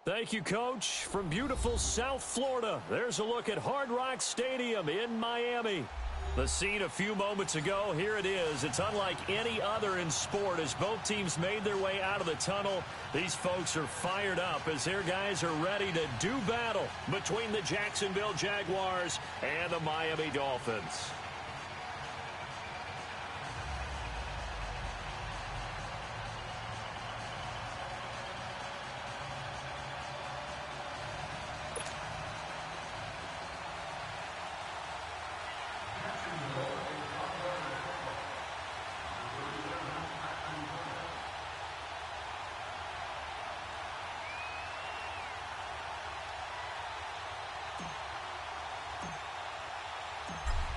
Thank you, Coach. From beautiful South Florida, there's a look at Hard Rock Stadium in Miami. The scene a few moments ago, here it is. It's unlike any other in sport as both teams made their way out of the tunnel. These folks are fired up as their guys are ready to do battle between the Jacksonville Jaguars and the Miami Dolphins.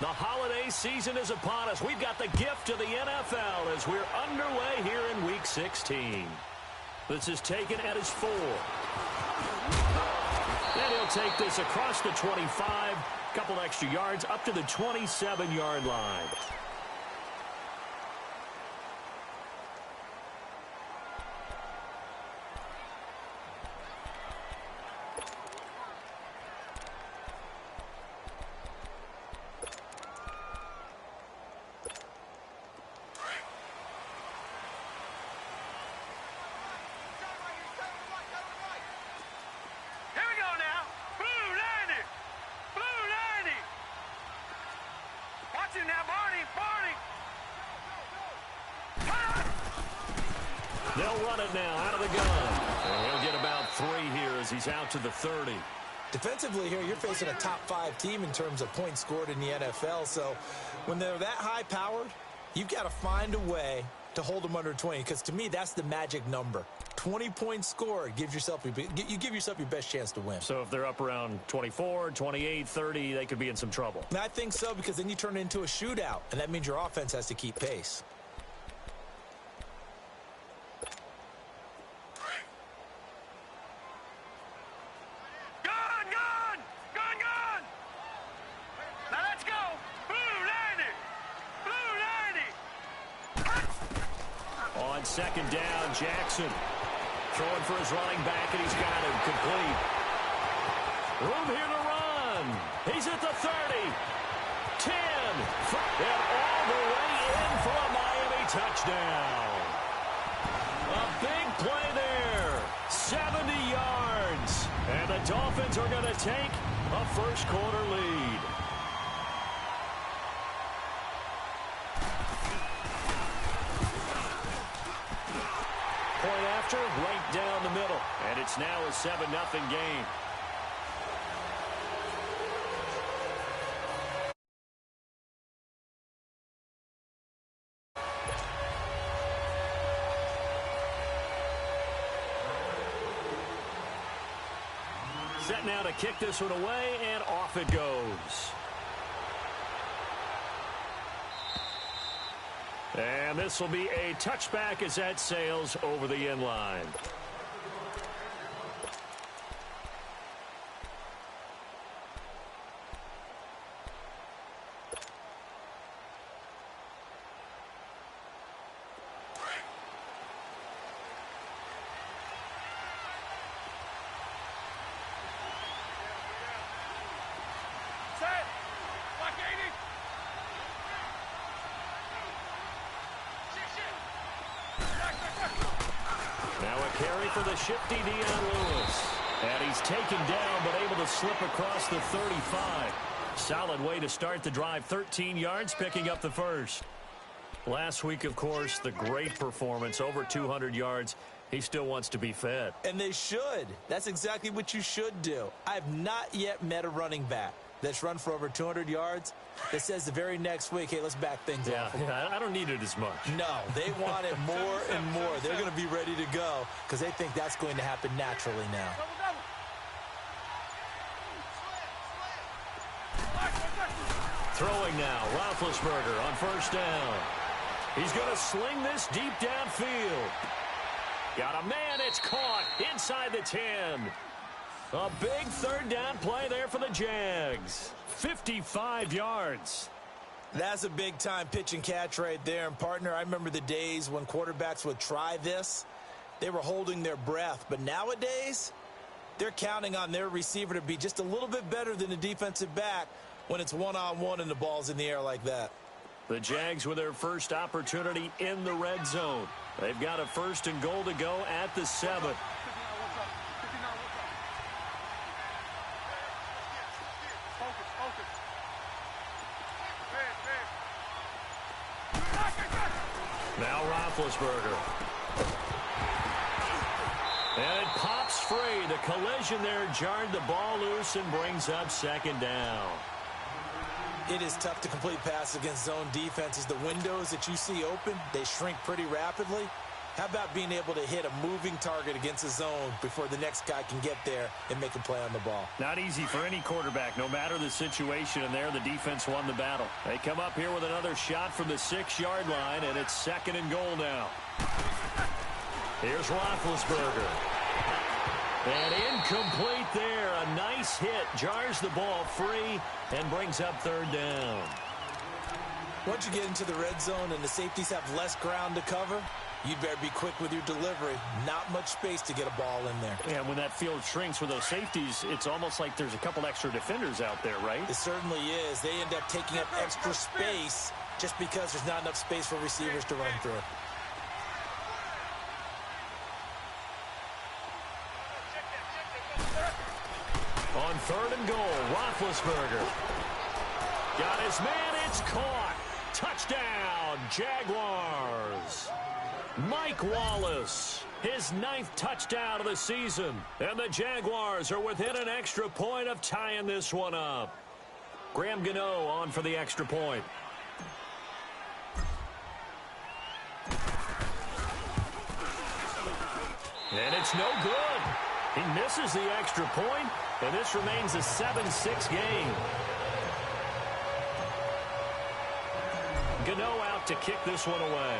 The holiday season is upon us. We've got the gift of the NFL as we're underway here in Week 16. This is taken at his 4. And he'll take this across the 25, couple extra yards up to the 27-yard line. They'll run it now out of the gun. And he'll get about 3 here as he's out to the 30. Defensively here, you're facing a top 5 team in terms of points scored in the NFL. So when they're that high-powered, you've got to find a way to hold them under 20. Because to me, that's the magic number. 20 points scored, you give yourself your best chance to win. So if they're up around 24, 28, 30, they could be in some trouble. And I think so, because then you turn it into a shootout, and that means your offense has to keep pace. Second down, Jackson throwing for his running back, and he's got him complete. Room here to run. He's at the 30, 10, and all the way in for a Miami touchdown. A big play there, 70 yards, and the Dolphins are going to take a first-quarter lead. Point after, right down the middle. And it's now a 7-0 game. Set now to kick this one away, and off it goes. And this will be a touchback as that sails over the end line. Carry for the shifty Deion Lewis. And he's taken down, but able to slip across the 35. Solid way to start the drive. 13 yards, picking up the first. Last week, of course, the great performance, over 200 yards. He still wants to be fed. And they should. That's exactly what you should do. I've not yet met a running back that's run for over 200 yards that says the very next week, hey, let's back things off. Yeah, I don't need it as much. No, they want it more and more. They're going to be ready to go because they think that's going to happen naturally now. Throwing now, Roethlisberger on first down. He's going to sling this deep downfield. Got a man, it's caught inside the 10. A big third down play there for the Jags. 55 yards. That's a big-time pitch and catch right there. And, partner, I remember the days when quarterbacks would try this. They were holding their breath. But nowadays, They're counting on their receiver to be just a little bit better than the defensive back when it's one-on-one and the ball's in the air like that. The Jags with their first opportunity in the red zone. They've got a 1st and goal to go at the 7. Now Roethlisberger. And it pops free. The collision there jarred the ball loose and brings up 2nd down. It is tough to complete passes against zone defenses. The windows that you see open, they shrink pretty rapidly. How about being able to hit a moving target against a zone before the next guy can get there and make a play on the ball? Not easy for any quarterback, no matter the situation, and there the defense won the battle. They come up here with another shot from the 6-yard line, and it's 2nd and goal now. Here's Roethlisberger. And incomplete there. A nice hit. Jars the ball free and brings up 3rd down. Once you get into the red zone and the safeties have less ground to cover, you better be quick with your delivery. Not much space to get a ball in there. And when that field shrinks with those safeties, it's almost like there's a couple extra defenders out there, right? It certainly is. They end up taking up extra space just because there's not enough space for receivers to run through. On 3rd and goal, Roethlisberger. Got his man, it's caught. Touchdown, Jaguars. Mike Wallace, his 9th touchdown of the season. And the Jaguars are within an extra point of tying this one up. Graham Gano on for the extra point. And it's no good. He misses the extra point, and this remains a 7-6 game. Gano out to kick this one away.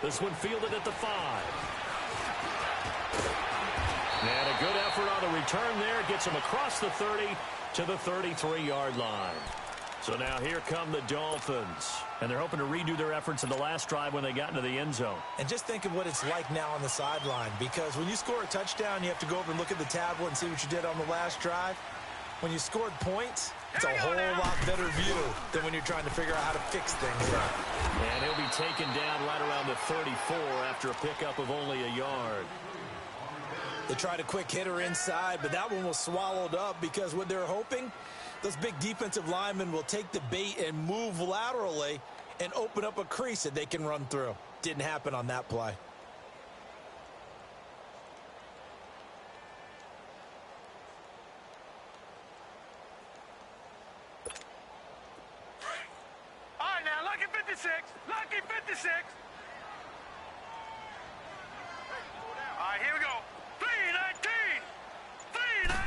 This one fielded at the 5. And a good effort on the return there. Gets him across the 30 to the 33-yard line. So now here come the Dolphins. And they're hoping to redo their efforts in the last drive when they got into the end zone. And just think of what it's like now on the sideline. Because when you score a touchdown, you have to go over and look at the tablet and see what you did on the last drive. When you scored points, it's a whole lot better view than when you're trying to figure out how to fix things. And he'll be taken down right around the 34 after a pickup of only a yard. They tried a quick hitter inside, but that one was swallowed up because what they're hoping, those big defensive linemen will take the bait and move laterally and open up a crease that they can run through. Didn't happen on that play. All right, now, lucky 56. Lucky 56. All right, here we go. 319. 319.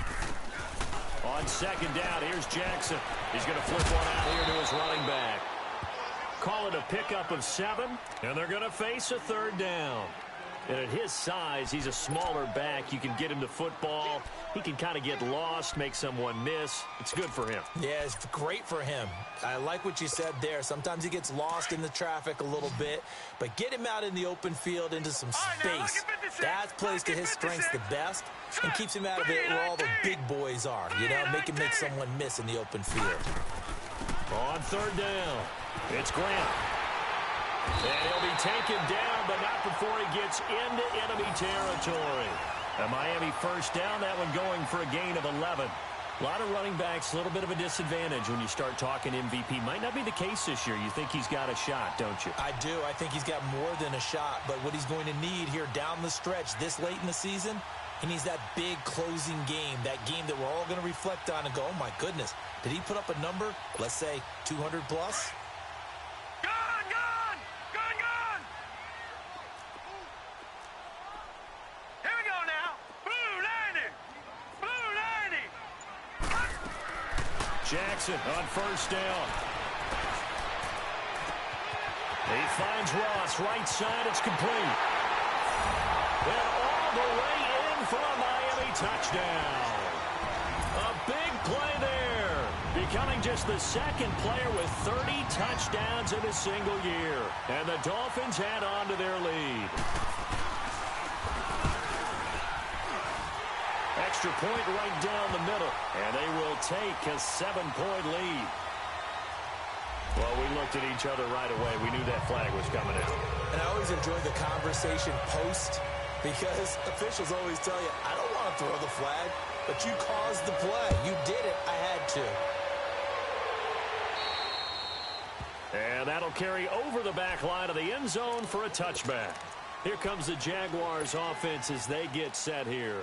On 2nd down, here's Jackson. He's going to flip one out here to his running back. Call it a pickup of 7, and they're going to face a 3rd down. And at his size, he's a smaller back. You can get him the football. He can kind of get lost, make someone miss. It's good for him. Yeah, it's great for him. I like what you said there. Sometimes he gets lost in the traffic a little bit, but get him out in the open field into some space. That plays to his strengths the best and keeps him out of it where all the big boys are, you know, make someone miss in the open field. On 3rd down, it's Grant. And he'll be taken down, but not before he gets into enemy territory. A Miami 1st down, that one going for a gain of 11. A lot of running backs, a little bit of a disadvantage when you start talking MVP. Might not be the case this year. You think he's got a shot, don't you? I do. I think he's got more than a shot, but what he's going to need here down the stretch this late in the season, he needs that big closing game, that game that we're all going to reflect on and go, oh my goodness, did he put up a number, let's say 200 plus? Jackson on 1st down. He finds Ross, right side, it's complete. And all the way in for a Miami touchdown. A big play there becoming just the second player with 30 touchdowns in a single year. And the Dolphins add on to their lead. Extra point right down the middle, and they will take a 7-point lead. Well, we looked at each other right away. We knew that flag was coming out. And I always enjoy the conversation post because officials always tell you, I don't want to throw the flag, but you caused the play. You did it. I had to. And that'll carry over the back line of the end zone for a touchback. Here comes the Jaguars offense as they get set here.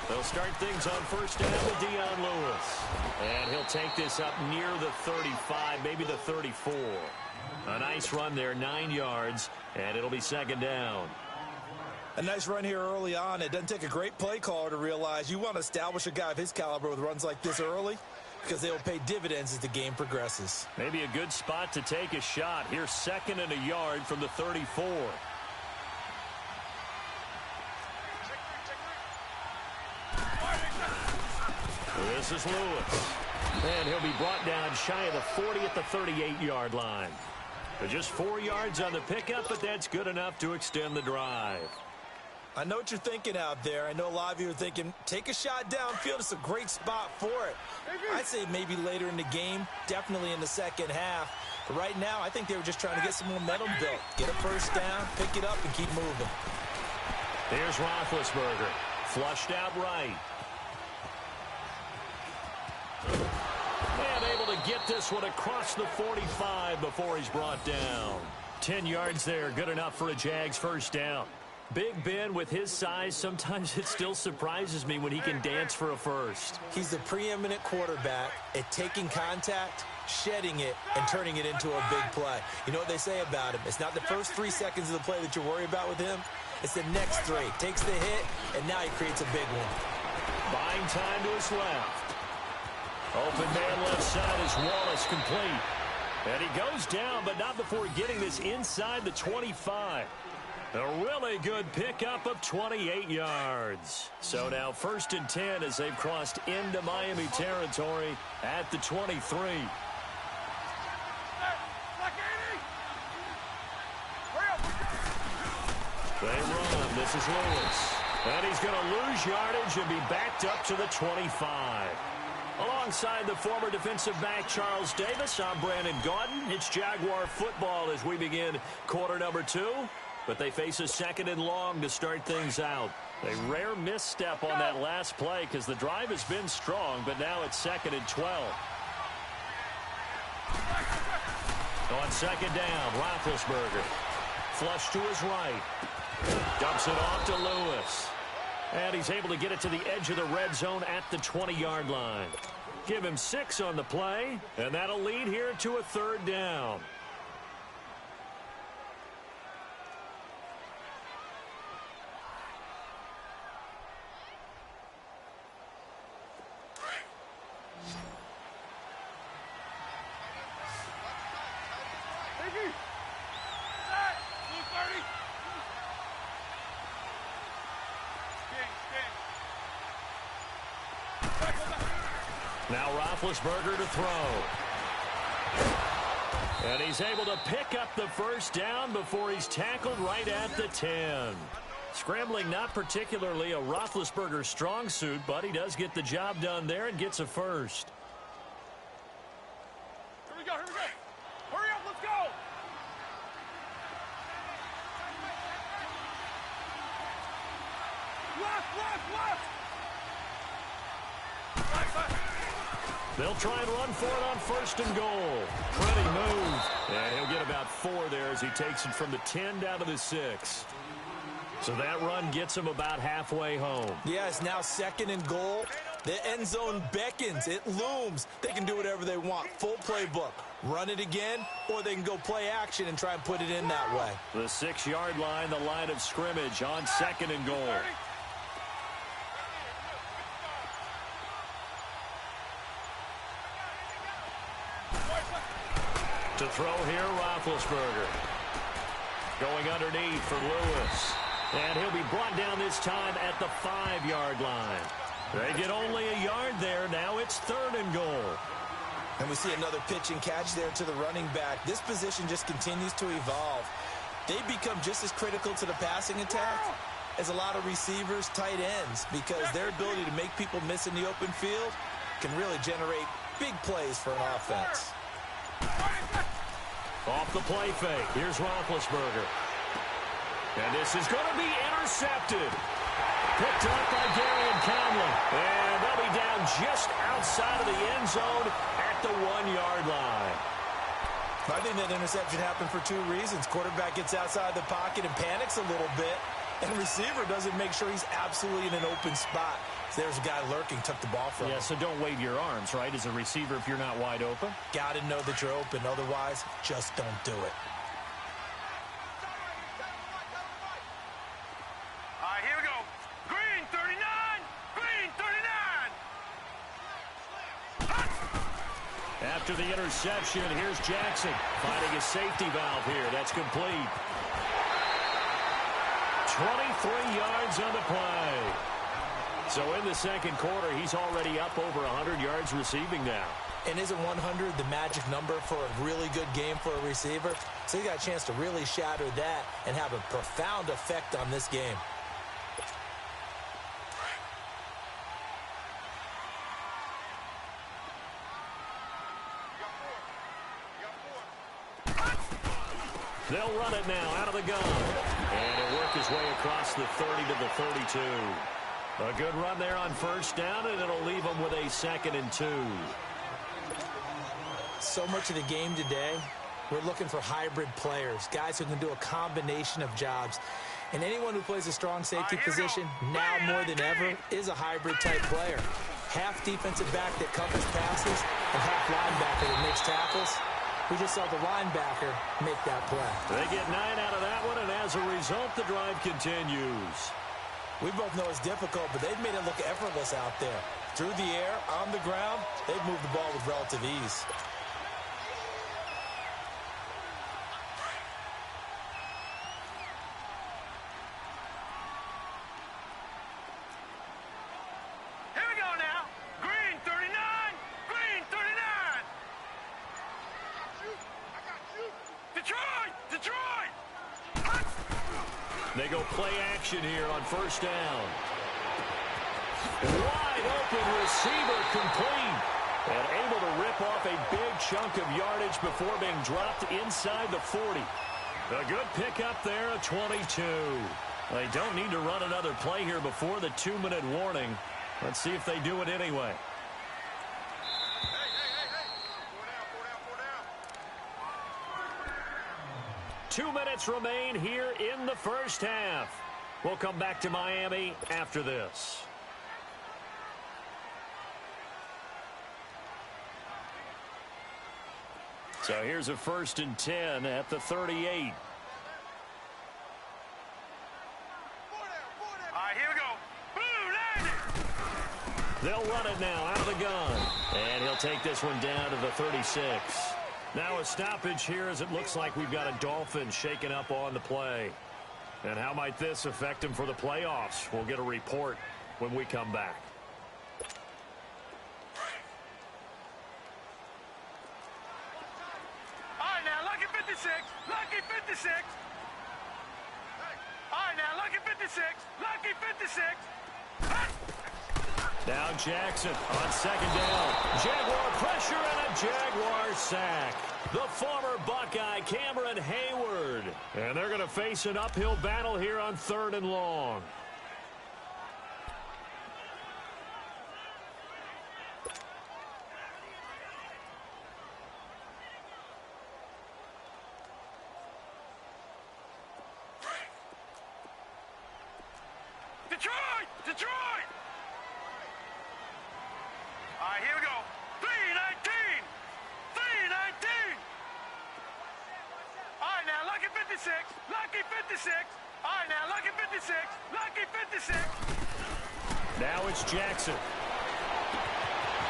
They'll start things on first down with Dion Lewis. And he'll take this up near the 35, maybe the 34. A nice run there, 9 yards, and it'll be second down. A nice run here early on. It doesn't take a great play caller to realize you want to establish a guy of his caliber with runs like this early because they will pay dividends as the game progresses. Maybe a good spot to take a shot. Here's second and a yard from the 34. This is Lewis. And he'll be brought down shy of the 40 at the 38-yard line. But just 4 yards on the pickup, but that's good enough to extend the drive. I know what you're thinking out there. I know a lot of you are thinking, take a shot downfield. It's a great spot for it. I'd say maybe later in the game, definitely in the second half. But right now, I think they were just trying to get some momentum built. Get a first down, pick it up, and keep moving. Here's Roethlisberger. Flushed out right. And able to get this one across the 45 before he's brought down. 10 yards there, good enough for a Jags first down. Big Ben, with his size, sometimes it still surprises me when he can dance for a first. He's the preeminent quarterback at taking contact, shedding it, and turning it into a big play. You know what they say about him? It's not the first 3 seconds of the play that you worry about with him. It's the next 3. Takes the hit, and now he creates a big one. Buying time to his left. Open man left side is Wallace, complete. And he goes down, but not before getting this inside the 25. A really good pickup of 28 yards. So now first and 10 as they've crossed into Miami territory at the 23. They run. This is Lewis. And he's going to lose yardage and be backed up to the 25. Alongside the former defensive back Charles Davis, I'm Brandon Gaudin. It's Jaguar football as we begin quarter number 2. But they face a second and long to start things out. A rare misstep on that last play because the drive has been strong, but now it's second and 12. On second down, Roethlisberger. Flush to his right. Dumps it off to Lewis. And he's able to get it to the edge of the red zone at the 20-yard line. Give him 6 on the play, and that'll lead here to a third down. Now Roethlisberger to throw. And he's able to pick up the first down before he's tackled right at the 10. Scrambling not particularly a Roethlisberger strong suit, but he does get the job done there and gets a first. Here we go, here we go. Hurry up, let's go. Left. They'll try and run for it on first and goal. Pretty move. And he'll get about 4 there as he takes it from the 10 down to the 6. So that run gets him about halfway home. Yeah, it's now 2nd and goal. The end zone beckons. It looms. They can do whatever they want. Full playbook. Run it again, or they can go play action and try and put it in that way. The 6-yard line, the line of scrimmage on 2nd and goal. To throw here, Roethlisberger. Going underneath for Lewis. And he'll be brought down this time at the 5-yard line. They get only a yard there. Now it's 3rd and goal. And we see another pitch and catch there to the running back. This position just continues to evolve. They become just as critical to the passing attack as a lot of receivers, tight ends, because their ability to make people miss in the open field can really generate big plays for an offense. Off the play fake. Here's Roethlisberger. And this is going to be intercepted. Picked up by Darian Conley. And they'll be down just outside of the end zone at the 1-yard line. I think that interception happened for 2 reasons. Quarterback gets outside the pocket and panics a little bit. And receiver doesn't make sure he's absolutely in an open spot. So there's a guy lurking, took the ball from him. Yeah, so don't wave your arms, right, as a receiver if you're not wide open. Got to know that you're open. Otherwise, just don't do it. All right, here we go. Green 39. Green 39. After the interception, here's Jackson finding a safety valve here. That's complete. 23 yards on the play. So in the second quarter, he's already up over 100 yards receiving now. And isn't 100 the magic number for a really good game for a receiver? So he got a chance to really shatter that and have a profound effect on this game. They'll run it now out of the gun. And he'll work his way across the 30 to the 32. A good run there on first down, and it'll leave him with a 2nd and 2. So much of the game today, we're looking for hybrid players, guys who can do a combination of jobs. And anyone who plays a strong safety position, now more than ever, is a hybrid-type player. Half defensive back that covers passes and half linebacker that makes tackles. We just saw the linebacker make that play. They get 9 out of that one, and as a result, the drive continues. We both know it's difficult, but they've made it look effortless out there. Through the air, on the ground, they've moved the ball with relative ease. Here we go now. Green 39. Green 39. I got you. Detroit. They go play action here on first down. Wide open receiver complete. And able to rip off a big chunk of yardage before being dropped inside the 40. A good pickup there, a 22. They don't need to run another play here before the 2-minute warning. Let's see if they do it anyway. Four down. 2 minutes remain here in the first half. We'll come back to Miami after this. So here's a 1st and 10 at the 38. All right, here we go. Blue landing. They'll run it now out of the gun. And he'll take this one down to the 36. Now a stoppage here as it looks like we've got a Dolphin shaken up on the play. And how might this affect him for the playoffs? We'll get a report when we come back. Lucky 56. All right, now, lucky 56. Lucky 56. Now Jackson on second down. Jaguar pressure and a Jaguar sack. The former Buckeye, Cameron Hayward. And they're going to face an uphill battle here on 3rd and long. Detroit! Detroit! All right, here we go. 319! 319! All right, now, lucky 56. Lucky 56. All right, now, lucky 56. Lucky 56. Now it's Jackson.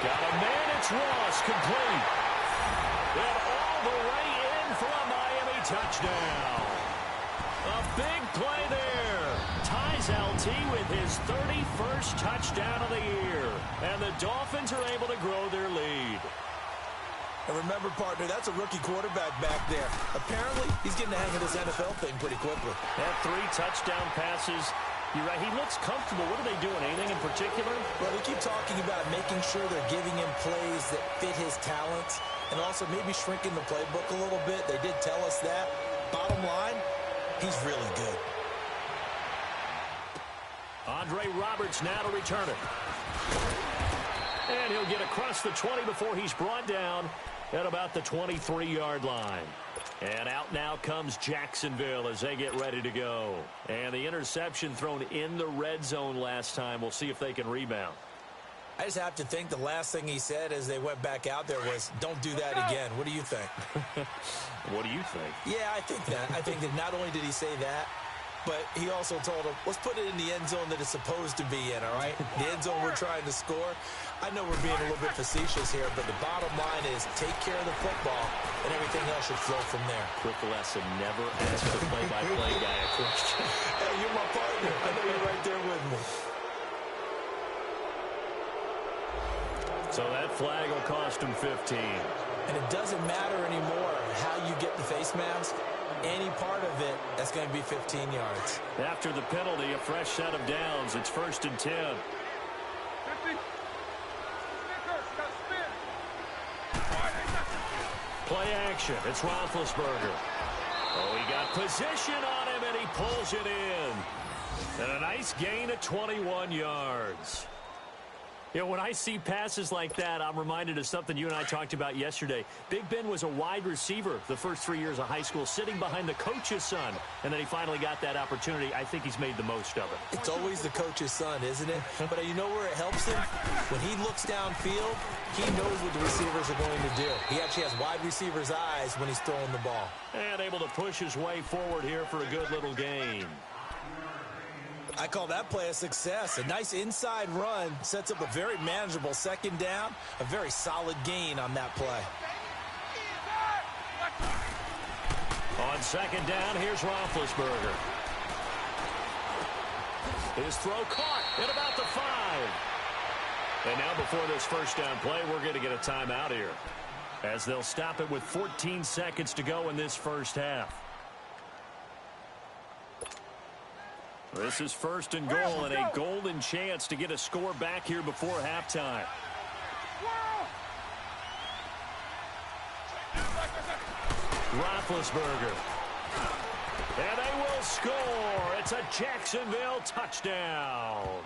Got a man, it's Ross, complete. And all the way in for a Miami touchdown. A big play there. Ties LT with his 31st touchdown of the year. And the Dolphins are able to grow their lead. And remember, partner, that's a rookie quarterback back there. Apparently, he's getting the hang of this NFL thing pretty quickly. Had 3 touchdown passes. You're right, he looks comfortable. What are they doing, anything in particular? Well, they keep talking about making sure they're giving him plays that fit his talents and also maybe shrinking the playbook a little bit. They did tell us that. Bottom line, he's really good. Andre Roberts now to return it. And he'll get across the 20 before he's brought down at about the 23-yard line. And out now comes Jacksonville as they get ready to go. And the interception thrown in the red zone last time. We'll see if they can rebound. I just have to think the last thing he said as they went back out there was, don't do that again. What do you think? What do you think? Yeah, I think that. I think that not only did he say that, but he also told him, let's put it in the end zone that it's supposed to be in, all right? The end zone we're trying to score. I know we're being a little bit facetious here, but the bottom line is take care of the football, and everything else should flow from there. Quick lesson, never ask the play-by-play guy a question. Hey, you're my partner. I know you're right there with me. So that flag will cost him 15. And it doesn't matter anymore how you get the face mask. Any part of it, that's going to be 15 yards. After the penalty, a fresh set of downs. It's 1st and 10. Play action. It's Roethlisberger. Oh, he got position on him, and he pulls it in. And a nice gain of 21 yards. You know, when I see passes like that, I'm reminded of something you and I talked about yesterday. Big Ben was a wide receiver the first 3 years of high school, sitting behind the coach's son. And then he finally got that opportunity. I think he's made the most of it. It's always the coach's son, isn't it? But you know where it helps him? When he looks downfield, he knows what the receivers are going to do. He actually has wide receivers' eyes when he's throwing the ball. And able to push his way forward here for a good little gain. I call that play a success. A nice inside run sets up a very manageable second down. A very solid gain on that play. On second down, here's Roethlisberger. His throw caught at about the 5. And now before this first down play, we're going to get a timeout here, as they'll stop it with 14 seconds to go in this first half. This is 1st and goal, and a golden chance to get a score back here before halftime. Roethlisberger. And they will score. It's a Jacksonville touchdown.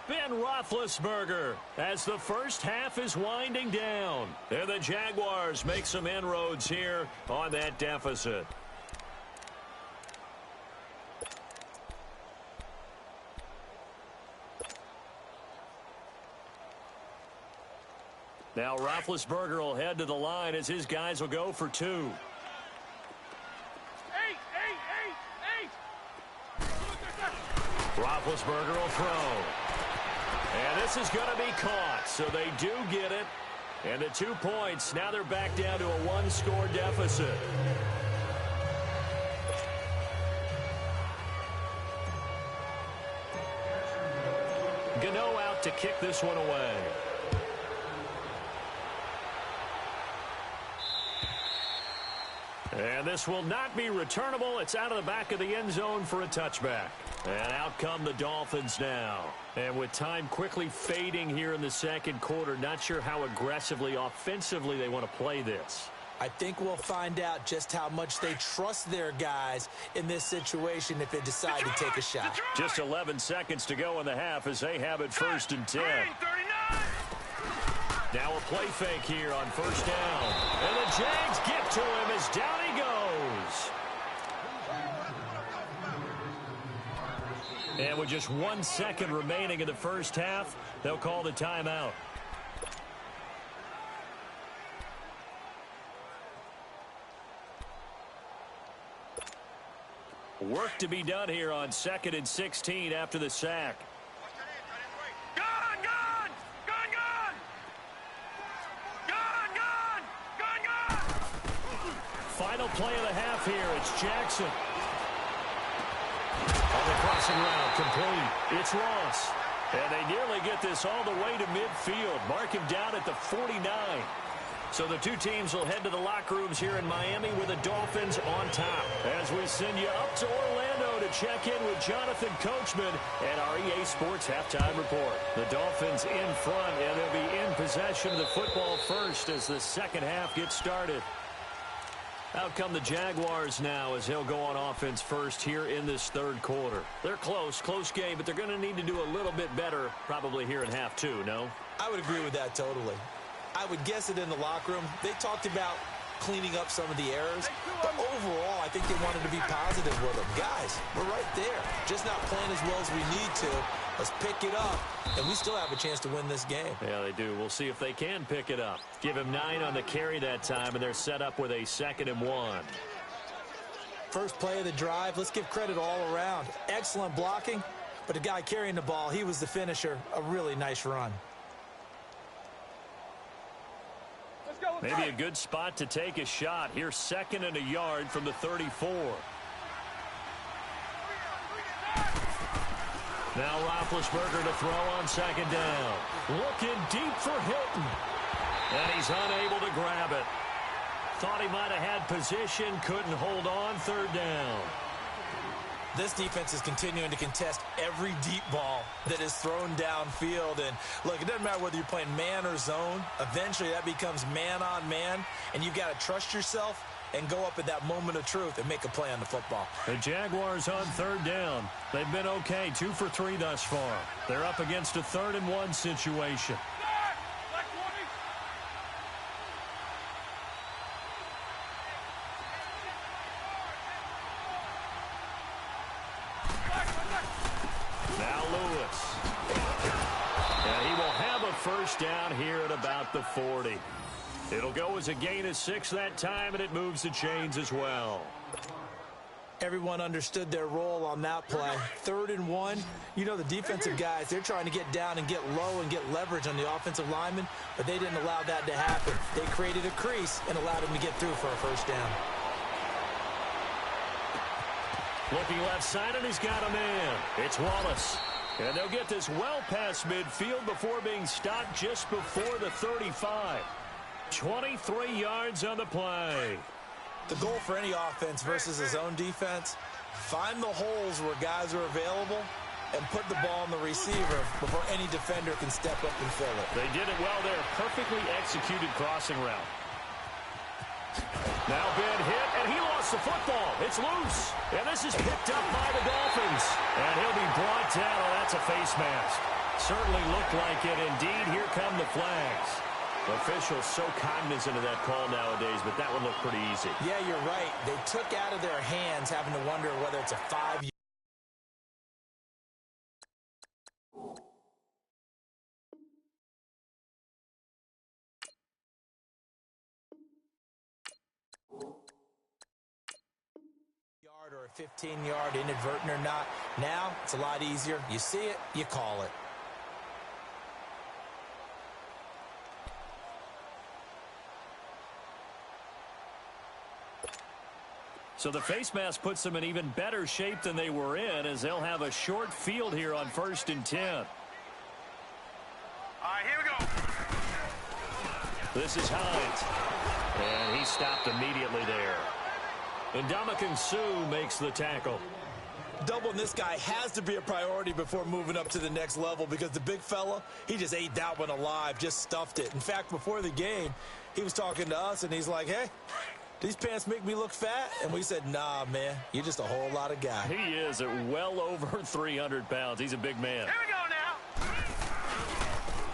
Ben Roethlisberger as the first half is winding down. And the Jaguars make some inroads here on that deficit. Now Roethlisberger will head to the line as his guys will go for 2. Roethlisberger will throw. And this is going to be caught, so they do get it. And the 2 points, now they're back down to a 1-score deficit. Gano out to kick this one away. And this will not be returnable. It's out of the back of the end zone for a touchback. And out come the Dolphins now. And with time quickly fading here in the second quarter, not sure how aggressively, offensively they want to play this. I think we'll find out just how much they trust their guys in this situation if they decide to take a shot. Just 11 seconds to go in the half as they have it 1st and 10. Now a play fake here on 1st down. And the Jags get to him as down he goes. And with just 1 second remaining in the first half, they'll call the timeout. Work to be done here on 2nd and 16 after the sack. Final play of the half here. It's Jackson. On the crossing route, complete. It's Ross. And they nearly get this all the way to midfield. Mark him down at the 49. So the two teams will head to the locker rooms here in Miami with the Dolphins on top. As we send you up to Orlando to check in with Jonathan Coachman and our EA Sports Halftime Report. The Dolphins in front, and they'll be in possession of the football first as the second half gets started. Out come the Jaguars now as they'll go on offense first here in this third quarter. They're close game, but they're going to need to do a little bit better probably here in half two, no? I would agree with that totally. I would guess it in the locker room. They talked about cleaning up some of the errors, but overall, I think they wanted to be positive with them. Guys, we're right there. Just not playing as well as we need to. Let's pick it up, and we still have a chance to win this game. Yeah, they do. We'll see if they can pick it up. Give him 9 on the carry that time, and they're set up with a 2nd and 1. First play of the drive, let's give credit all around. Excellent blocking, but the guy carrying the ball, he was the finisher. A really nice run. Maybe a good spot to take a shot. Here's 2nd and a yard from the 34. Now Roethlisberger to throw on 2nd down. Looking deep for Hilton. And he's unable to grab it. Thought he might have had position, couldn't hold on. 3rd down. This defense is continuing to contest every deep ball that is thrown downfield. And, look, it doesn't matter whether you're playing man or zone. Eventually, that becomes man-on-man, and you've got to trust yourself and go up at that moment of truth and make a play on the football. The Jaguars on 3rd down. They've been okay, 2 for 3 thus far. They're up against a 3rd and 1 situation. Down here at about the 40. It'll go as a gain of 6 that time, and it moves the chains as well. Everyone understood their role on that play. 3rd and 1. You know, the defensive guys, they're trying to get down and get low and get leverage on the offensive linemen, but they didn't allow that to happen. They created a crease and allowed him to get through for a 1st down. Looking left side, and he's got a man. It's Wallace. And they'll get this well past midfield before being stopped just before the 35. 23 yards on the play. The goal for any offense versus his own defense, find the holes where guys are available and put the ball on the receiver before any defender can step up and fill it. They did it well there. Perfectly executed crossing route. Now Ben hit, and he lost the football. It's loose, and this is picked up by the Dolphins. And he'll be brought down. Oh, that's a face mask. Certainly looked like it. Indeed, here come the flags. Officials so cognizant of that call nowadays, but that one looked pretty easy. Yeah, you're right. They took out of their hands having to wonder whether it's a 5. Or a 15-yard inadvertent or not. Now it's a lot easier. You see it, you call it. So the face mask puts them in even better shape than they were in, as they'll have a short field here on 1st and 10. All right, here we go. This is Hines. And he stopped immediately there. And Ndamukong Suh makes the tackle. Doubling this guy has to be a priority before moving up to the next level because the big fella, he just ate that one alive, just stuffed it. In fact, before the game, he was talking to us, and he's like, hey, these pants make me look fat? And we said, nah, man, you're just a whole lot of guy. He is at well over 300 pounds. He's a big man. Here we go now.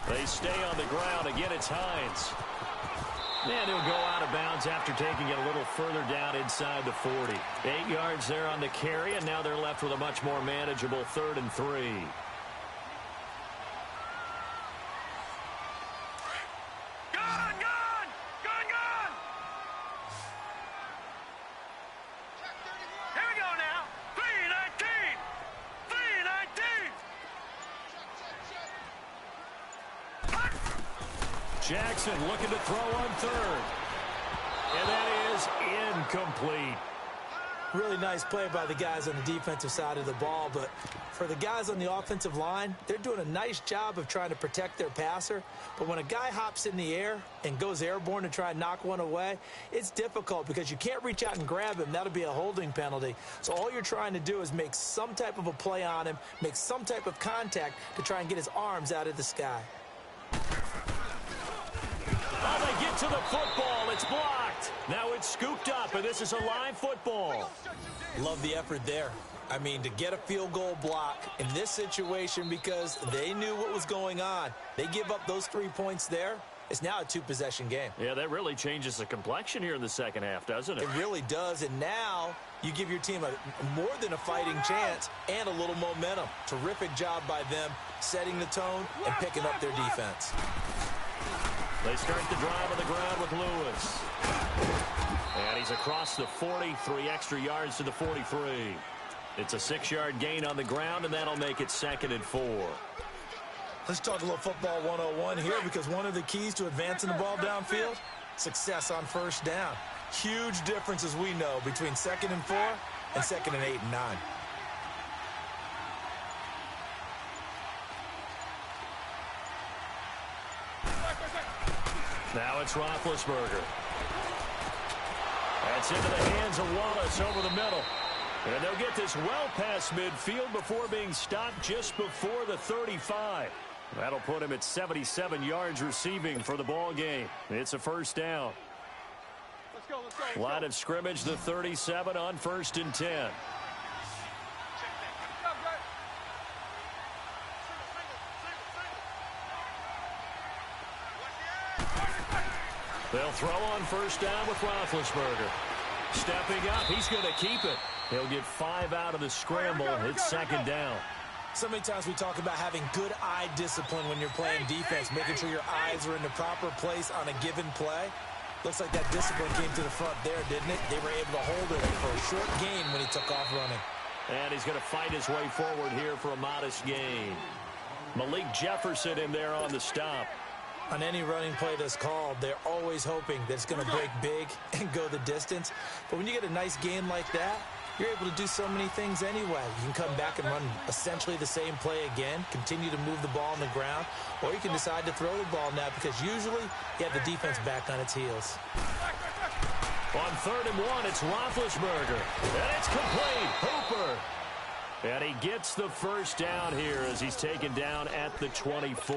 They stay on the ground. Again, it's Hines. And he'll go out of bounds after taking it a little further down inside the 40. 8 yards there on the carry, and now they're left with a much more manageable 3rd and 3. Gone! Here we go now. 319. 319. Jackson looking to throw on 3rd. And that is incomplete. Really nice play by the guys on the defensive side of the ball, but for the guys on the offensive line, they're doing a nice job of trying to protect their passer. But when a guy hops in the air and goes airborne to try and knock one away, it's difficult because you can't reach out and grab him. That'll be a holding penalty. So all you're trying to do is make some type of a play on him, make some type of contact to try and get his arms out of the sky. Oh, they get to the football. It's blocked. Now it's scooped up, and this is a live football. Love the effort there. I mean, to get a field goal block in this situation because they knew what was going on. They give up those 3 points there. It's now a 2-possession game. Yeah, that really changes the complexion here in the second half, doesn't it? It really does, and now you give your team more than a fighting chance and a little momentum. Terrific job by them setting the tone and picking up their defense. They start the drive on the ground with Lewis. And he's across the 40, 3 extra yards to the 43. It's a 6-yard gain on the ground, and that'll make it 2nd and 4. Let's talk a little football 101 here because one of the keys to advancing the ball downfield, success on first down. Huge difference, as we know, between 2nd and 4 and 2nd and 8 and 9. Now it's Roethlisberger. That's into the hands of Wallace over the middle. And they'll get this well past midfield before being stopped just before the 35. That'll put him at 77 yards receiving for the ball game. It's a first down. Let's go. Line of scrimmage, the 37 on 1st and 10. They'll throw on first down with Roethlisberger. Stepping up, he's going to keep it. He'll get 5 out of the scramble. It's 2nd down. So many times we talk about having good eye discipline when you're playing defense, making sure your eyes are in the proper place on a given play. Looks like that discipline came to the front there, didn't it? They were able to hold it for a short gain when he took off running. And he's going to fight his way forward here for a modest gain. Malik Jefferson in there on the stop. On any running play that's called, they're always hoping that it's going to break big and go the distance. But when you get a nice gain like that, you're able to do so many things anyway. You can come back and run essentially the same play again, continue to move the ball on the ground, or you can decide to throw the ball now because usually you have the defense back on its heels. On 3rd and 1, it's Roethlisberger. And it's complete. Hooper. And he gets the first down here as he's taken down at the 24.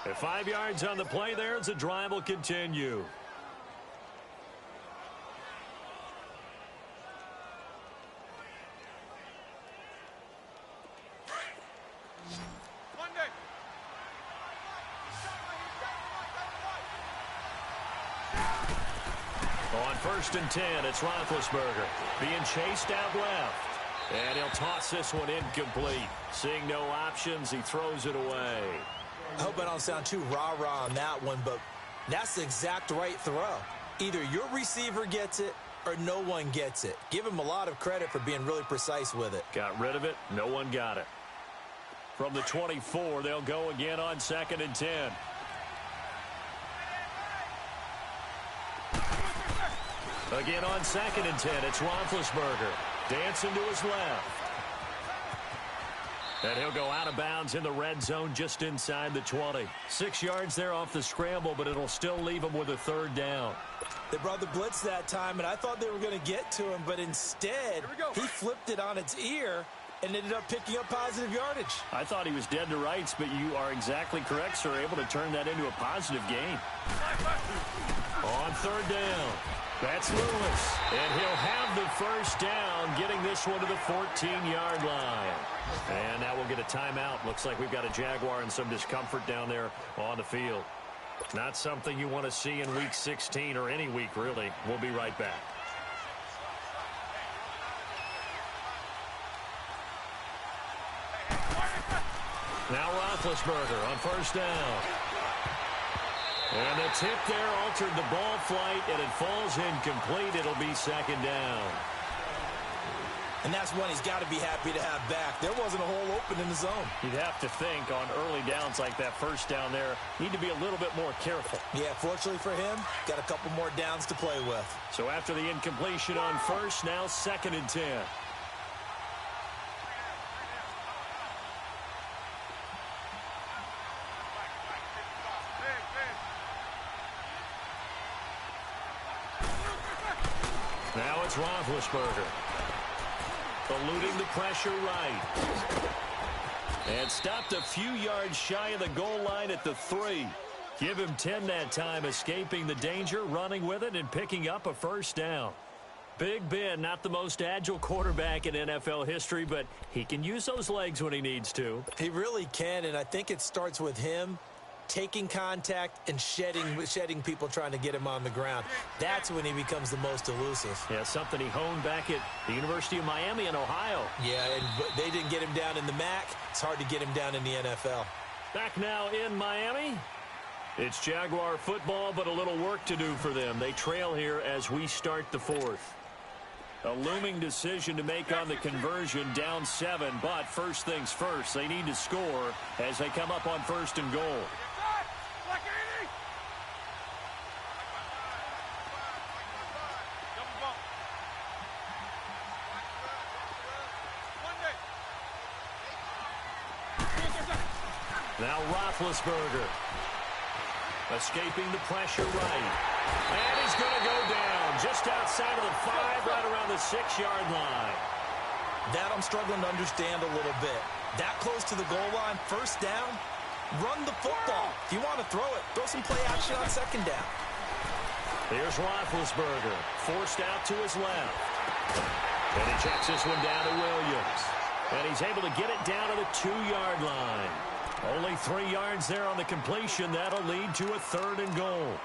At 5 yards on the play there as the drive will continue. On 1st and 10, it's Roethlisberger being chased out left. And he'll toss this one incomplete. Seeing no options, he throws it away. I hope I don't sound too rah-rah on that one, but that's the exact right throw. Either your receiver gets it or no one gets it. Give him a lot of credit for being really precise with it. Got rid of it. No one got it. From the 24, they'll go again on 2nd and 10. Again on 2nd and 10, it's Roethlisberger. Dancing to his left. And he'll go out of bounds in the red zone just inside the 20. 6 yards there off the scramble, but it'll still leave him with a 3rd down. They brought the blitz that time, and I thought they were going to get to him, but instead, he flipped it on its ear and ended up picking up positive yardage. I thought he was dead to rights, but you are exactly correct, sir. Able to turn that into a positive gain. On third down, that's Lewis. And he'll have the first down, getting this one to the 14-yard line. And now we'll get a timeout. Looks like we've got a Jaguar in some discomfort down there on the field. Not something you want to see in Week 16 or any week, really. We'll be right back. Now Roethlisberger on first down. And the tip there altered the ball flight, and it falls incomplete. It'll be second down. And that's one he's got to be happy to have back. There wasn't a hole open in the zone. You'd have to think on early downs like that first down there, need to be a little bit more careful. Yeah, fortunately for him, got a couple more downs to play with. So after the incompletion on first, now 2nd and 10. Now it's Roethlisberger. Eluding the pressure right. And stopped a few yards shy of the goal line at the 3. Give him 10 that time, escaping the danger, running with it, and picking up a first down. Big Ben, not the most agile quarterback in NFL history, but he can use those legs when he needs to. He really can, and I think it starts with him taking contact and shedding people trying to get him on the ground. That's when he becomes the most elusive. Yeah, something he honed back at the University of Miami in Ohio. Yeah, and they didn't get him down in the MAC. It's hard to get him down in the NFL. Back now in Miami. It's Jaguar football, but a little work to do for them. They trail here as we start the 4th. A looming decision to make on the conversion, down 7, but first things first, they need to score as they come up on 1st and goal. Now Roethlisberger. Escaping the pressure right. And he's going to go down just outside of the 5, right around the 6-yard line. That I'm struggling to understand a little bit. That close to the goal line, first down, run the football. If you want to throw it, throw some play action on 2nd down. Here's Roethlisberger, forced out to his left. And he checks this one down to Williams. And he's able to get it down to the 2-yard line. Only 3 yards there on the completion. That'll lead to a 3rd and goal.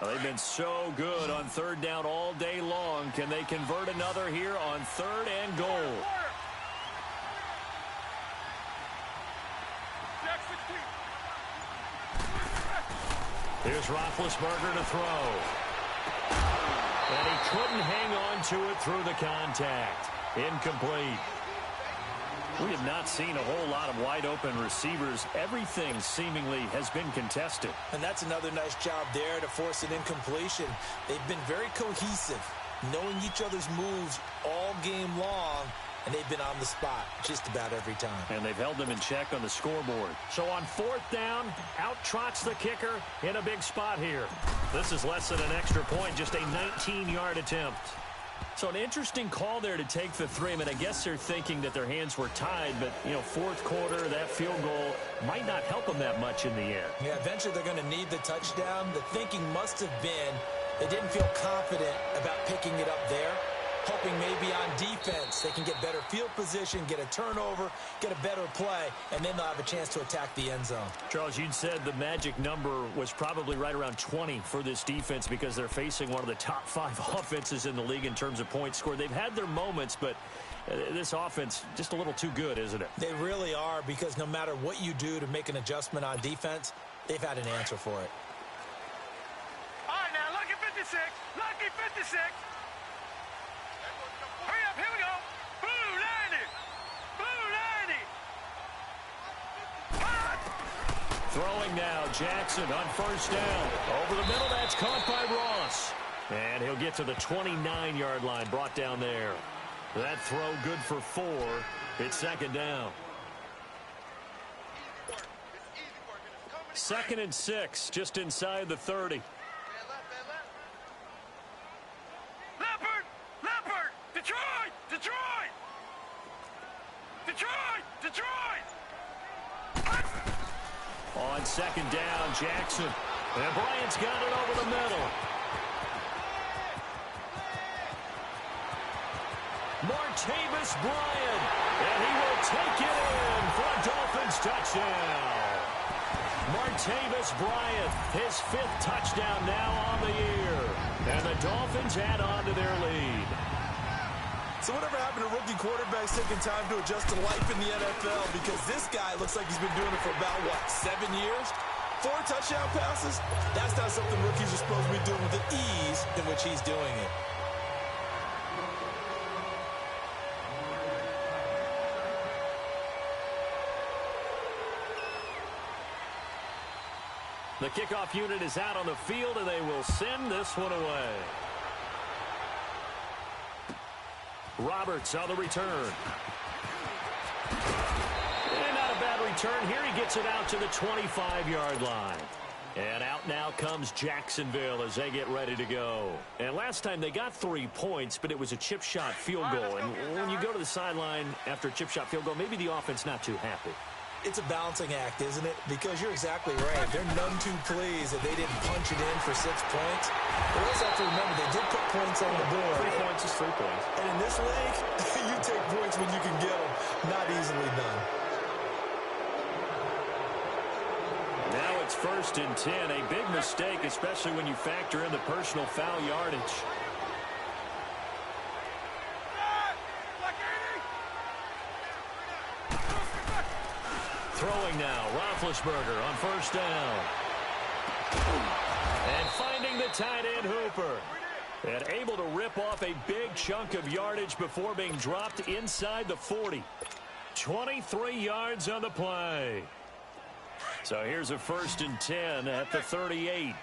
Well, they've been so good on 3rd down all day long. Can they convert another here on 3rd and goal? Here's Roethlisberger to throw. And he couldn't hang on to it through the contact. Incomplete. We have not seen a whole lot of wide-open receivers. Everything seemingly has been contested. And that's another nice job there to force an incompletion. They've been very cohesive, knowing each other's moves all game long, and they've been on the spot just about every time. And they've held them in check on the scoreboard. So on 4th down, out trots the kicker in a big spot here. This is less than an extra point, just a 19-yard attempt. So an interesting call there to take the 3. I mean, I guess they're thinking that their hands were tied, but, 4th quarter, that field goal might not help them that much in the air. Yeah, eventually they're going to need the touchdown. The thinking must have been they didn't feel confident about picking it up there, hoping maybe on defense they can get better field position, get a turnover, get a better play, and then they'll have a chance to attack the end zone. Charles, you'd said the magic number was probably right around 20 for this defense because they're facing one of the top 5 offenses in the league in terms of points scored. They've had their moments, but this offense just a little too good, isn't it? They really are, because no matter what you do to make an adjustment on defense, they've had an answer for it. All right, now, lucky 56. Lucky 56. Hurry up, here we go. Blue 90. Blue 90. Throwing now, Jackson on first down. Over the middle, that's caught by Ross. And he'll get to the 29-yard line, brought down there. That throw good for 4. It's 2nd down. 2nd and 6, just inside the 30. Leopard! Leopard! Detroit! Detroit! Detroit! Detroit! On 2nd down, Jackson. And Bryant's got it over the middle. Martavis Bryant. And he will take it in for a Dolphins touchdown. Martavis Bryant, his 5th touchdown now on the year. And the Dolphins add on to their lead. So whatever happened to rookie quarterbacks taking time to adjust to life in the NFL? Because this guy looks like he's been doing it for about, 7 years? 4 touchdown passes? That's not something rookies are supposed to be doing with the ease in which he's doing it. The kickoff unit is out on the field, and they will send this one away. Roberts on the return. And not a bad return here. He gets it out to the 25-yard line. And out now comes Jacksonville as they get ready to go. And last time they got 3 points, but it was a chip shot field goal. And when you go to the sideline after a chip shot field goal, maybe the offense not too happy. It's a balancing act, isn't it? Because you're exactly right. They're none too pleased that they didn't punch it in for 6 points. But we also have to remember they did put points on the board. 3 points is 3 points. And in this league, you take points when you can get them. Not easily done. Now it's 1st and 10. A big mistake, especially when you factor in the personal foul yardage. Throwing now, Roethlisberger on 1st down. And finding the tight end Hooper. And able to rip off a big chunk of yardage before being dropped inside the 40. 23 yards on the play. So here's a 1st and 10 at the 38.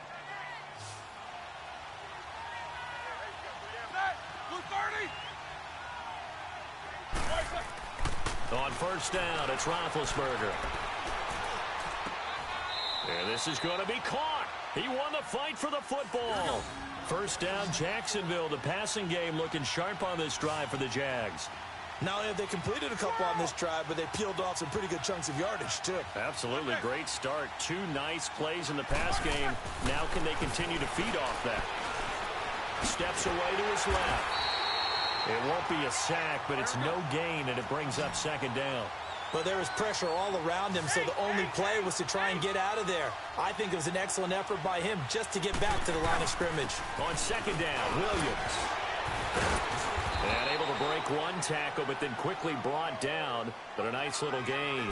On 1st down, it's Roethlisberger. And this is going to be caught. He won the fight for the football. 1st down, Jacksonville. The passing game looking sharp on this drive for the Jags. Not only have they completed a couple on this drive, but they peeled off some pretty good chunks of yardage, too. Absolutely. Great start. 2 nice plays in the pass game. Now can they continue to feed off that? Steps away to his left. It won't be a sack, but it's no gain, and it brings up 2nd down. But there was pressure all around him, so the only play was to try and get out of there. I think it was an excellent effort by him just to get back to the line of scrimmage. On 2nd down, Williams. And able to break 1 tackle, but then quickly brought down. But a nice little gain.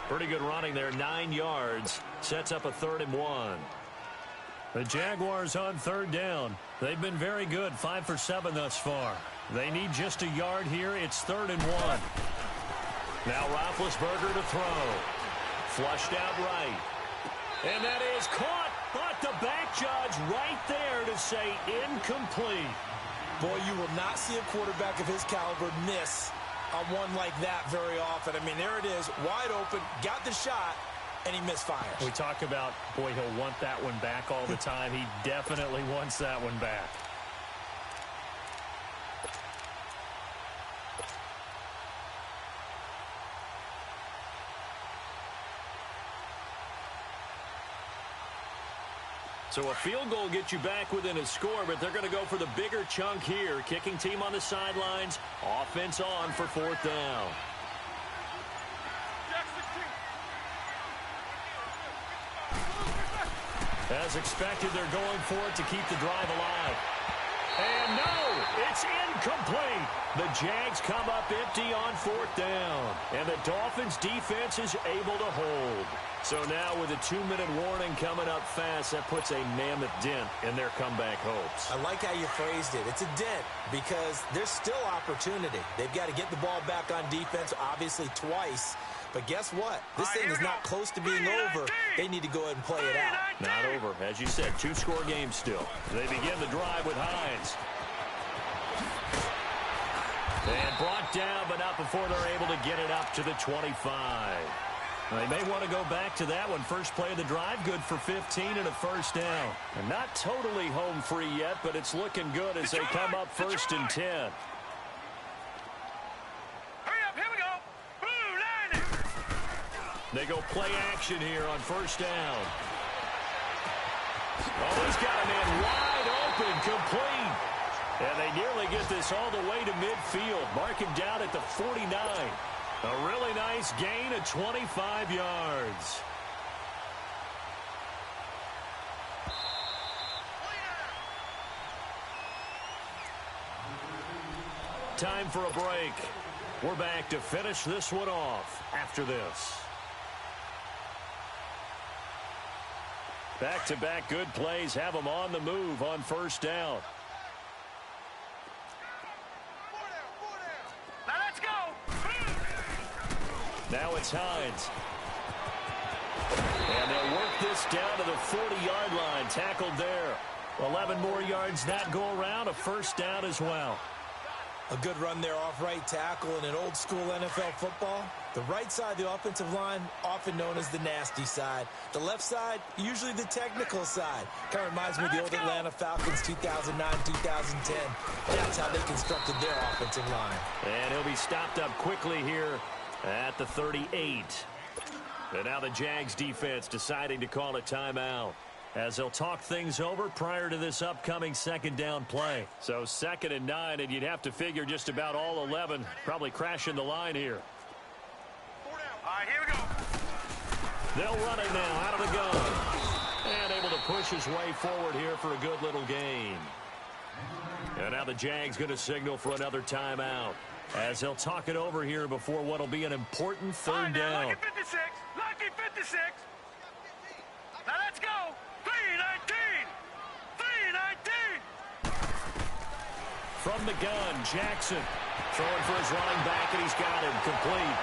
Pretty good running there, 9 yards. Sets up a 3rd and 1. The Jaguars on 3rd down. They've been very good, 5 for 7 thus far. They need just a yard here. It's 3rd and 1. Now Roethlisberger to throw. Flushed out right. And that is caught, but the back judge right there to say incomplete. Boy, you will not see a quarterback of his caliber miss on one like that very often. I mean, there it is, wide open, got the shot, and he misfires. We talk about, boy, he'll want that one back all the time. He definitely wants that one back. So a field goal gets you back within a score, but they're going to go for the bigger chunk here. Kicking team on the sidelines. Offense on for 4th down. As expected, they're going for it to keep the drive alive. And no, it's incomplete. The Jags come up empty on 4th down. And the Dolphins defense is able to hold. So now with a 2-minute warning coming up fast, that puts a mammoth dent in their comeback hopes. I like how you phrased it. It's a dent because there's still opportunity. They've got to get the ball back on defense, obviously twice. But guess what? This thing is not close to being over. They need to go ahead and play it out. Not over. As you said, 2-score game still. They begin the drive with Hines. And brought down, but not before they're able to get it up to the 25. They may want to go back to that one. First play of the drive, good for 15 and a first down. And not totally home free yet, but it's looking good as they come up first and 10. Hurry up, here we go. Blue line it. They go play action here on first down. Oh, he's got a man wide open, complete. And they nearly get this all the way to midfield. Mark him down at the 49. A really nice gain of 25 yards. Time for a break. We're back to finish this one off after this. Back-to-back good plays have them on the move on first down. Now let's go. Now it's Hines. And they'll work this down to the 40-yard line. Tackled there. 11 more yards that go around. A first down as well. A good run there off right tackle in an old-school NFL football. The right side of the offensive line, often known as the nasty side. The left side, usually the technical side. Kind of reminds me of the old Atlanta Falcons 2009-2010. That's how they constructed their offensive line. And he'll be stopped up quickly here at the 38. And now the Jags defense deciding to call a timeout, as they'll talk things over prior to this upcoming second down play. So 2nd and 9, and you'd have to figure just about all 11 probably crashing the line here. All right, here we go. They'll run it now out of the gun. And able to push his way forward here for a good little gain. And now the Jags going to signal for another timeout, as they'll talk it over here before what will be an important third down. Lucky 56. Lucky 56. Now let's go. 319. 319. From the gun, Jackson throwing for his running back, and he's got him complete.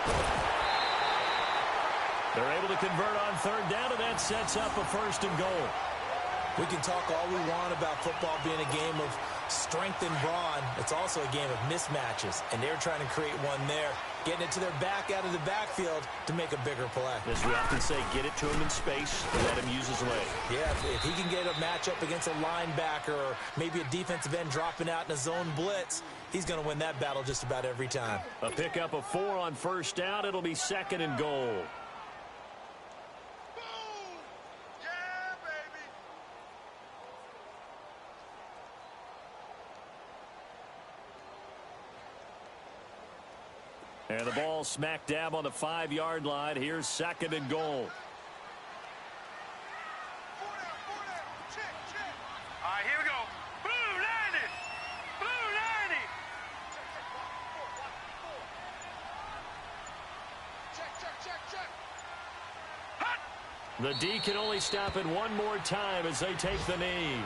They're able to convert on third down, and that sets up a 1st and goal. We can talk all we want about football being a game of strength and brawn. It's also a game of mismatches, and they're trying to create one there, getting it to their back out of the backfield to make a bigger play. As we often say, get it to him in space and let him use his leg. Yeah, if he can get a matchup against a linebacker or maybe a defensive end dropping out in a zone blitz, he's going to win that battle just about every time. A pickup of 4 on first down. It'll be 2nd and goal. And the ball smack dab on the 5-yard line. Here's 2nd and goal. Check. All right, here we go. Blue 90. Blue 90. Check. Hut. The D can only stop it one more time as they take the knee.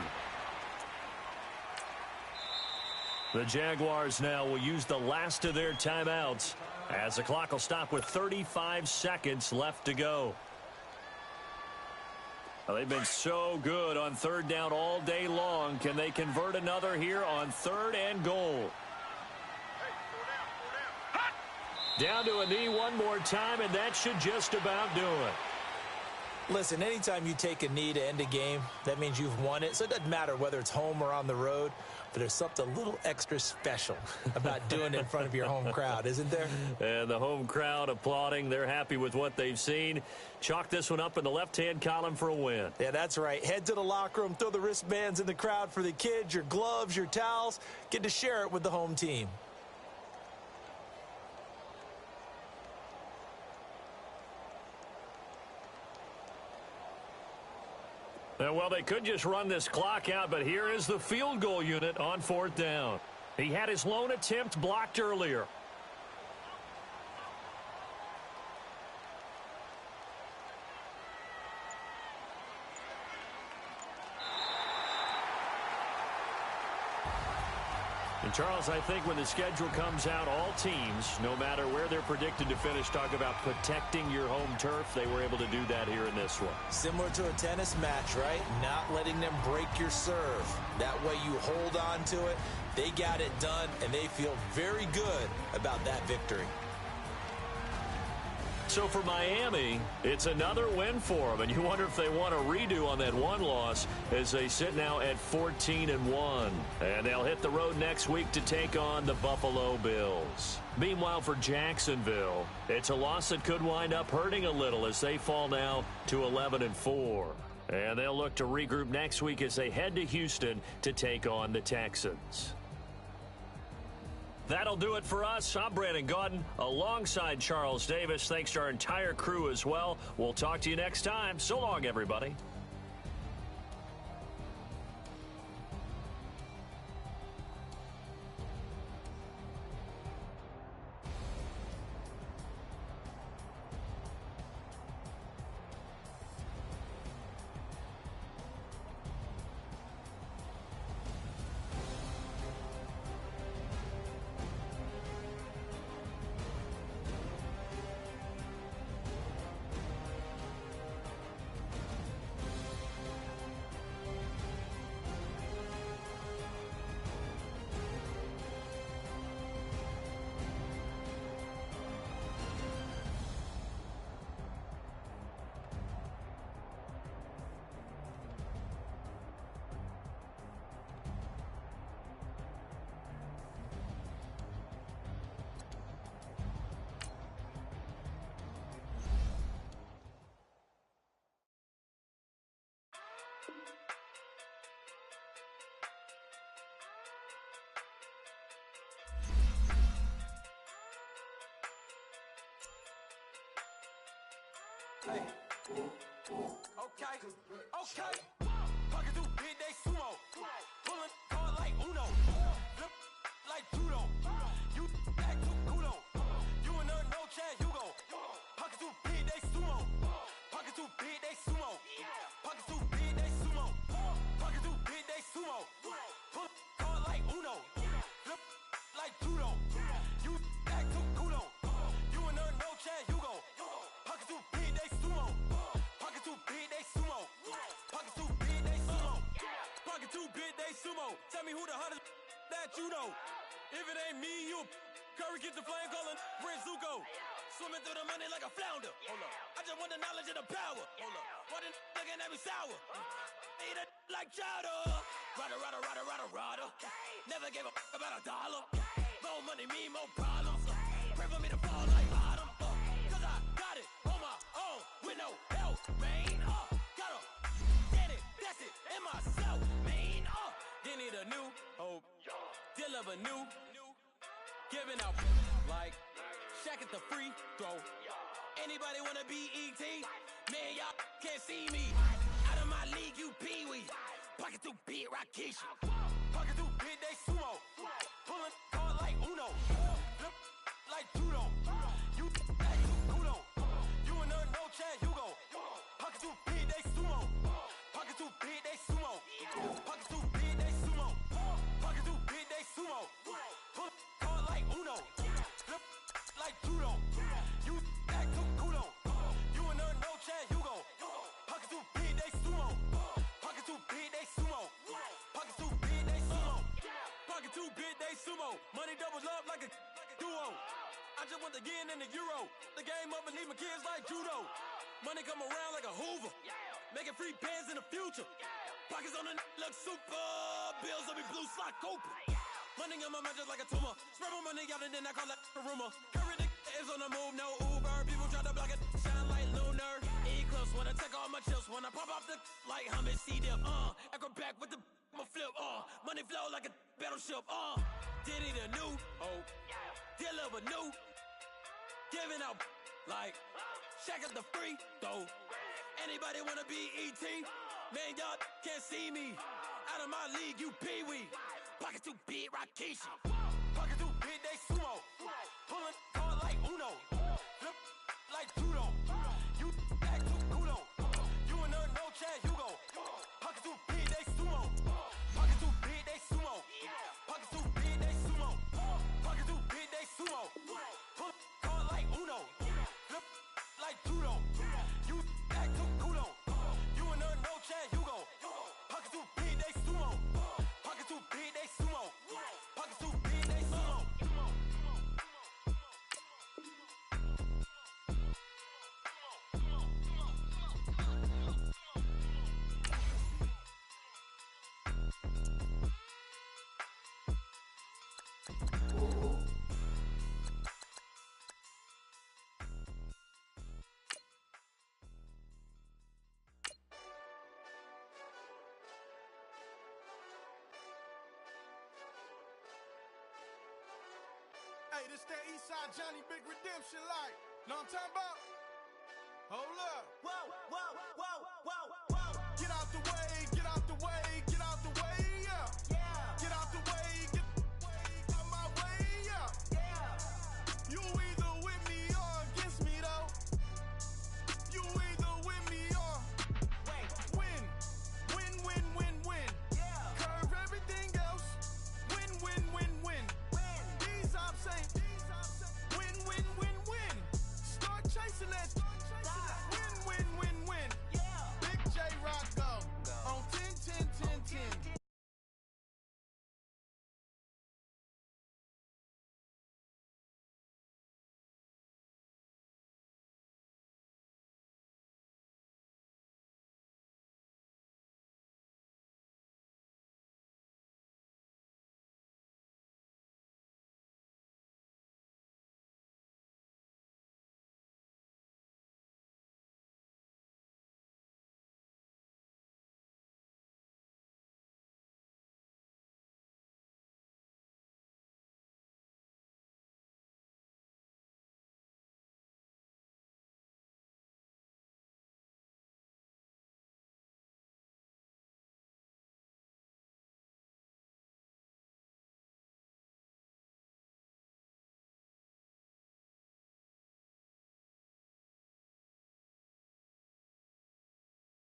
The Jaguars now will use the last of their timeouts, as the clock will stop with 35 seconds left to go. Well, they've been so good on third down all day long. Can they convert another here on 3rd and goal? Down to a knee one more time, and that should just about do it. Listen, anytime you take a knee to end a game, that means you've won it. So it doesn't matter whether it's home or on the road, but there's something a little extra special about doing it in front of your home crowd, isn't there? And the home crowd applauding. They're happy with what they've seen. Chalk this one up in the left-hand column for a win. Yeah, that's right. Head to the locker room, throw the wristbands in the crowd for the kids, your gloves, your towels. Get to share it with the home team. Well, they could just run this clock out, but here is the field goal unit on 4th down. He had his lone attempt blocked earlier. And Charles, I think when the schedule comes out, all teams, no matter where they're predicted to finish, talk about protecting your home turf. They were able to do that here in this one. Similar to a tennis match, right? Not letting them break your serve. That way you hold on to it. They got it done, and they feel very good about that victory. So for Miami, it's another win for them, and you wonder if they want a redo on that one loss as they sit now at 14-1. And they'll hit the road next week to take on the Buffalo Bills. Meanwhile, for Jacksonville, it's a loss that could wind up hurting a little as they fall now to 11-4. And they'll look to regroup next week as they head to Houston to take on the Texans. That'll do it for us. I'm Brandon Gaudin alongside Charles Davis. Thanks to our entire crew as well. We'll talk to you next time. So long, everybody. Hey. Okay. Pocket too big, they sumo. Pulling card like Uno. Flip like judo. You back to kudo. You and her no Chad Hugo. Pocket too big, they sumo. Pocket too big, they sumo. Pocket too big, they sumo. Pocket too big, they sumo. Pull card like Uno. Flip like judo. You back to kudo. You and her no Chad Hugo. Pocket too big, they sumo. Pocket too big, they sumo. Pocket too big, they sumo. Pocket too big, they sumo. Tell me who the hottest that you know. If it ain't me, you Curry get the flame calling Prince Zuko. Swimming through the money like a flounder. Hold up. I just want the knowledge and the power. Hold up. Why the looking at me sour? Eat it like chowder. Rada. Never gave a about $1. More money mean more problems. Pray for me to fall like bottom. Cause I got it on my own with no help, man. Gotta get it, that's it, in myself, man. They need a new hope, deliver new, giving out like Shaq at the free throw. Anybody wanna be ET? Man, y'all can't see me. Out of my league, you pee-wee. Pocket too big, Rakishi. Pocket too big, they sumo. Pulling card like Uno. Flip like judo. You back to kudo. You and her no Chad Hugo. Pocket too big, they sumo. Pocket too big, they sumo. Pocket too big, they sumo. Pocket too big, they sumo. Pull card like Uno. Flip like judo. You back to kudo. You and her no Chad Hugo. Pocket too big, they sumo. Pocket too big, they sumo. Pocket too big, they sumo. Pocket too big, they sumo. Money doubles up like a duo. I just want the yen and the euro. The game up and leave my kids like judo. Money come around like a Hoover. Making free bands in the future. Pockets on the look super. Bills on me blue slot Cooper. Money on my mind just like a tumor. Spread my money out and then I call that a rumor. Curry the is on the move, no Uber. People try to block it, shine like lunar. Eclipse when I take all my chips. When I pop off the like hummus, C-dip. Acrobat with the I'ma flip. Money flow like a battleship. Diddy the new hope. Deliver new. Giving out like Shaq at the free throw. Anybody wanna be ET? Man, y'all can't see me. Out of my league, you pee-wee. Pocket too big, Rakishi. Pocket too big, they sumo. Pulling card like Uno. Flip like judo. You back to kudo. You and her no Chad Hugo. Pocket too big, they sumo. Pocket too big, they sumo. Pocket too big, they sumo. Pocket too big, they sumo. Pull card like Uno. Flip like judo. You back to kudo. You and her no Chad Hugo. Pocket too big, they sumo. Pocket too big, they sumo. Pocket too big. Hey, this that Eastside Johnny Big Redemption like. Know what I'm talking about? Hold up. Whoa, whoa, whoa, whoa, whoa. Get out the way, get out the way.